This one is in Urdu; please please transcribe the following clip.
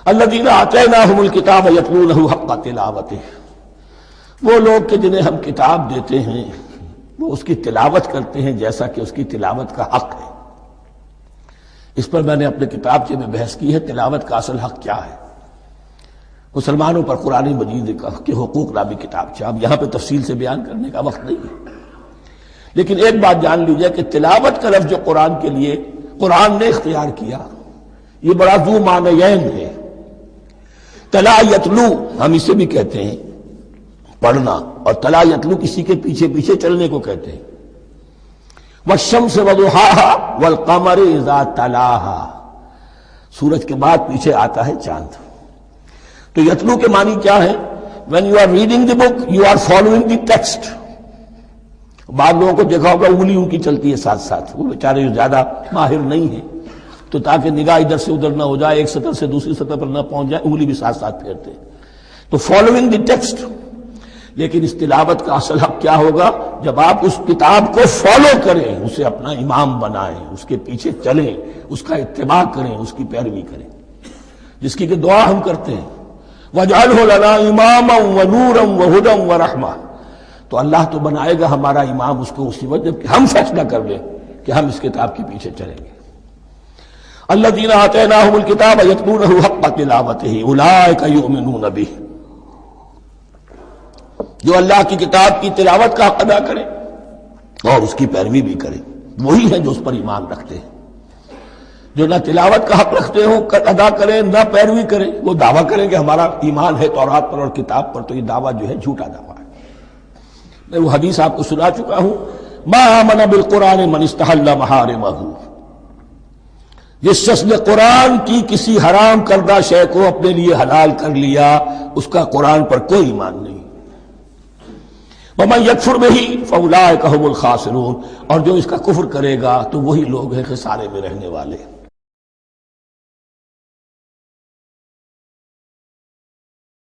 الذین آتیناہم الکتاب یتلونہ حق تلاوتہ، وہ لوگ کہ جنہیں ہم کتاب دیتے ہیں وہ اس کی تلاوت کرتے ہیں جیسا کہ اس کی تلاوت کا حق ہے۔ اس پر میں نے اپنے کتابچے میں بحث کی ہے، تلاوت کا اصل حق کیا ہے۔ مسلمانوں پر قرآن مجید کے حقوق نامی کتابچہ، اب یہاں پہ تفصیل سے بیان کرنے کا وقت نہیں ہے، لیکن ایک بات جان لیجیے کہ تلاوت کا لفظ جو قرآن کے لیے قرآن نے اختیار کیا یہ بڑا ذو معنیین ہے۔ تلا یتلو ہم اسے بھی کہتے ہیں پڑھنا، اور تلا یتلو کسی کے پیچھے پیچھے چلنے کو کہتے ہیں۔ والشمس وضحاها والقمر اذا تلاها، سورج کے بعد پیچھے آتا ہے چاند۔ تو یتلو کے معنی کیا ہے؟ when you are reading the book you are following the text۔ بعض لوگوں کو دیکھا ہوگا انگلی ان کی چلتی ہے ساتھ ساتھ، وہ بیچارے زیادہ ماہر نہیں ہیں تو تاکہ نگاہ ادھر سے ادھر نہ ہو جائے، ایک سطر سے دوسری سطر پر نہ پہنچ جائے، انگلی بھی ساتھ ساتھ پھیرتے ہیں، تو فالوئنگ دی ٹیکسٹ۔ لیکن اس تلاوت کا اصل حق کیا ہوگا؟ جب آپ اس کتاب کو فالو کریں، اسے اپنا امام بنائیں، اس کے پیچھے چلیں، اس کا اتباع کریں، اس کی پیروی کریں، جس کی کہ دعا ہم کرتے ہیں وَاجْعَلْهُ لَنَا إِمَامًا وَنُورًا وَهُدًى وَرَحْمَةً، تو اللہ تو بنائے گا ہمارا امام اس کو اسی وقت جب کہ ہم فیصلہ کر لیں کہ ہم اس کتاب کے پیچھے چلیں گے۔ الذین آتیناہم الکتاب یتلونہ حق تلاوتہ اولئک یؤمنون بہ، جو اللہ کی کتاب کی تلاوت کا حق ادا کریں اور اس کی پیروی بھی کریں، وہی ہیں جو اس پر ایمان رکھتے ہیں۔ جو نہ تلاوت کا حق رکھتے ہوں ادا کریں، نہ پیروی کریں، وہ دعویٰ کریں کہ ہمارا ایمان ہے تورات پر اور کتاب پر، تو یہ دعویٰ جو ہے جھوٹا دعویٰ ہے۔ میں وہ حدیث آپ کو سنا چکا ہوں، ما آمن بالقرآن من استحل محارمہ، جس شخص نے قرآن کی کسی حرام کردہ شے کو اپنے لیے حلال کر لیا، اس کا قرآن پر کوئی ایمان نہیں۔ وَمَن يَكْفُرْ بِهِ فَأُولَٰئِكَ هُمُ الْخَاسِرُونَ، اور جو اس کا کفر کرے گا تو وہی لوگ ہیں خسارے میں رہنے والے۔